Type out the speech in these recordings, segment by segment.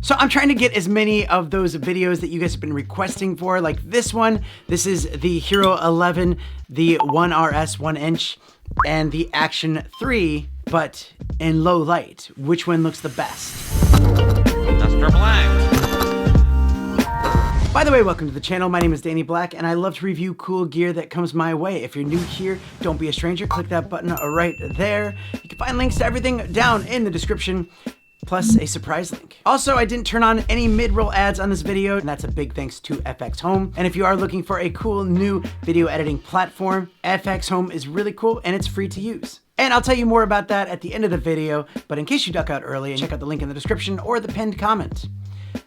So I'm trying to get as many of those videos that you guys have been requesting for, like this one. This is the Hero 11, the 1RS 1-inch, and the Action 3, but in low light. Which one looks the best? Mr. Black. By the way, welcome to the channel. My name is Danny Black, and I love to review cool gear that comes my way. If you're new here, don't be a stranger. Click that button right there. You can find links to everything down in the description, plus a surprise link. Also, I didn't turn on any mid-roll ads on this video, and that's a big thanks to FX Home. And if you are looking for a cool new video editing platform, FX Home is really cool and it's free to use. And I'll tell you more about that at the end of the video, but in case you duck out early, check out the link in the description or the pinned comment.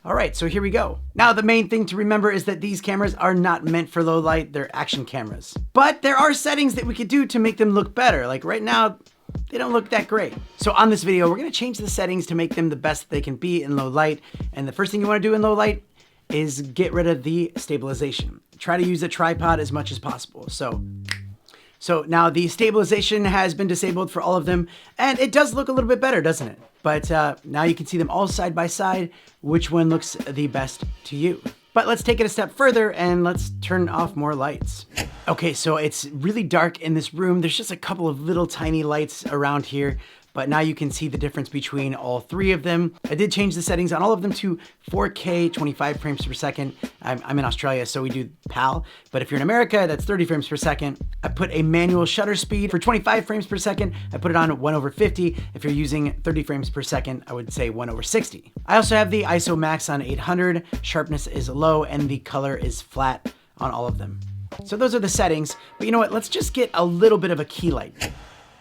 All right, so here we go. Now, the main thing to remember is that these cameras are not meant for low light, they're action cameras. But there are settings that we could do to make them look better. Like right now, they don't look that great. So on this video, we're gonna change the settings to make them the best they can be in low light. And the first thing you wanna do in low light is get rid of the stabilization. Try to use a tripod as much as possible. So now the stabilization has been disabled for all of them, and it does look a little bit better, doesn't it? But now you can see them all side by side, which one looks the best to you. But let's take it a step further and let's turn off more lights. Okay, so it's really dark in this room. There's just a couple of little tiny lights around here, but now you can see the difference between all three of them. I did change the settings on all of them to 4K, 25 frames per second. I'm in Australia, so we do PAL, but if you're in America, that's 30 frames per second. I put a manual shutter speed for 25 frames per second. I put it on 1/50. If you're using 30 frames per second, I would say 1/60. I also have the ISO max on 800, sharpness is low, and the color is flat on all of them. So those are the settings, but you know what? Let's just get a little bit of a key light.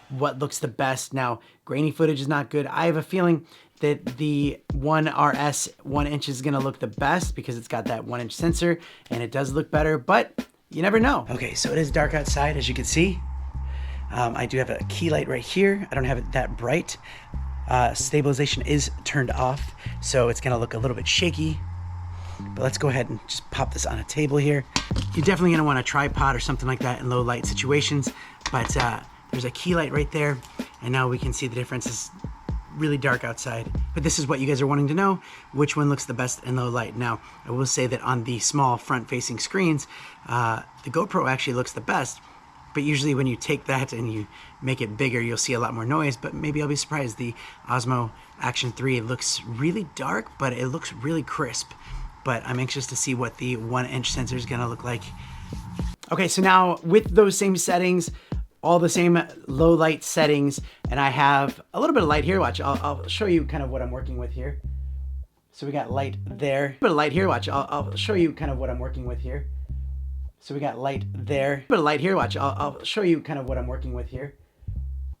What looks the best? Now, grainy footage is not good. I have a feeling that the 1RS 1-inch is gonna look the best because it's got that 1-inch sensor and it does look better, but you never know. Okay, so it is dark outside, as you can see. I do have a key light right here. I don't have it that bright. Stabilization is turned off, so it's gonna look a little bit shaky. But let's go ahead and just pop this on a table here. You're definitely gonna want a tripod or something like that in low light situations, but there's a key light right there, and now we can see the difference. Is really dark outside. But this is what you guys are wanting to know, which one looks the best in low light. Now, I will say that on the small front-facing screens, the GoPro actually looks the best, but usually when you take that and you make it bigger, you'll see a lot more noise, but maybe I'll be surprised. The Osmo Action 3 looks really dark, but it looks really crisp. But I'm anxious to see what the 1-inch sensor is gonna look like. Okay, so now with those same settings, all the same low light settings, and I have a little bit of light here. Watch, I'll show you kind of what I'm working with here. So we got light there. A bit of light here. Watch, I'll show you kind of what I'm working with here. So we got light there. A bit of light here. Watch, I'll show you kind of what I'm working with here.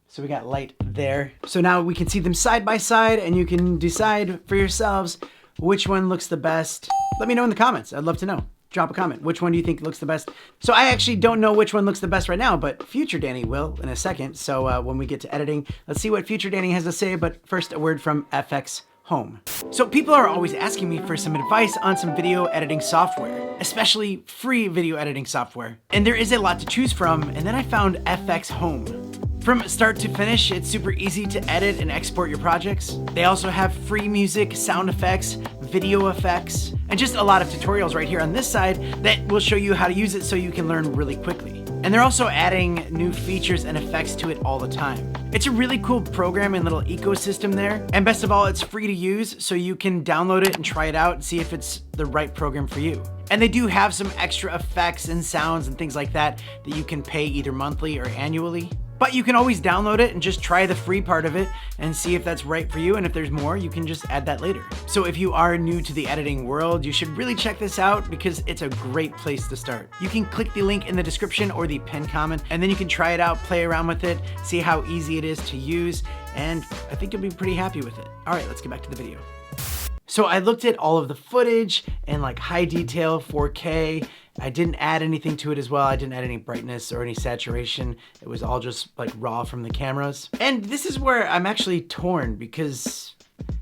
So we got light there. So now we can see them side by side, and you can decide for yourselves which one looks the best. Let me know in the comments. I'd love to know. Drop a comment. Which one do you think looks the best? So I actually don't know which one looks the best right now, but future Danny will in a second. So when we get to editing, let's see what future Danny has to say. But first, a word from FX Home. So people are always asking me for some advice on some video editing software, especially free video editing software. And there is a lot to choose from, and then I found FX Home. From start to finish, it's super easy to edit and export your projects. They also have free music, sound effects, video effects, and just a lot of tutorials right here on this side that will show you how to use it so you can learn really quickly. And they're also adding new features and effects to it all the time. It's a really cool program and little ecosystem there. And best of all, it's free to use, so you can download it and try it out and see if it's the right program for you. And they do have some extra effects and sounds and things like that that you can pay either monthly or annually. But you can always download it and just try the free part of it and see if that's right for you, and if there's more, you can just add that later. So if you are new to the editing world, you should really check this out because it's a great place to start. You can click the link in the description or the pinned comment, and then you can try it out, play around with it, see how easy it is to use, and I think you'll be pretty happy with it. All right, let's get back to the video. So I looked at all of the footage and like high detail, 4K. I didn't add anything to it as well. I didn't add any brightness or any saturation. It was all just like raw from the cameras. And this is where I'm actually torn because,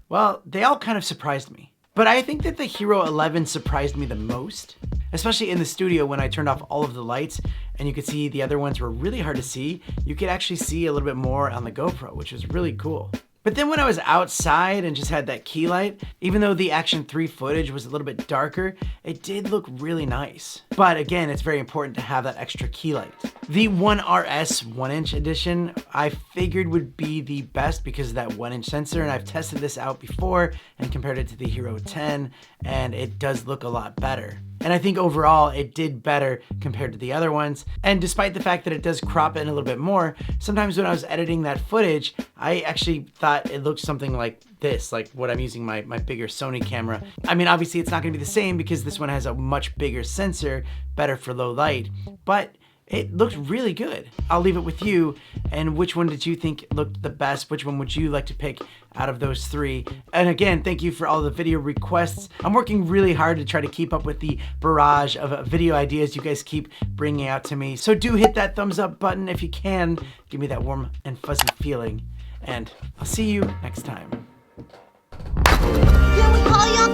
well, they all kind of surprised me. But I think that the Hero 11 surprised me the most, especially in the studio when I turned off all of the lights and you could see the other ones were really hard to see. You could actually see a little bit more on the GoPro, which was really cool. But then when I was outside and just had that key light, even though the Action 3 footage was a little bit darker, it did look really nice. But again, it's very important to have that extra key light. The 1RS 1-inch edition I figured would be the best because of that 1-inch sensor, and I've tested this out before and compared it to the Hero 10, and it does look a lot better. And I think overall it did better compared to the other ones. And despite the fact that it does crop in a little bit more, sometimes when I was editing that footage, I actually thought it looked something like this, like what I'm using my bigger Sony camera. I mean, obviously it's not gonna be the same because this one has a much bigger sensor, better for low light, but it looked really good. I'll leave it with you. And which one did you think looked the best? Which one would you like to pick out of those three? And again, thank you for all the video requests. I'm working really hard to try to keep up with the barrage of video ideas you guys keep bringing out to me. So do hit that thumbs up button if you can. Give me that warm and fuzzy feeling. And I'll see you next time. Can we call you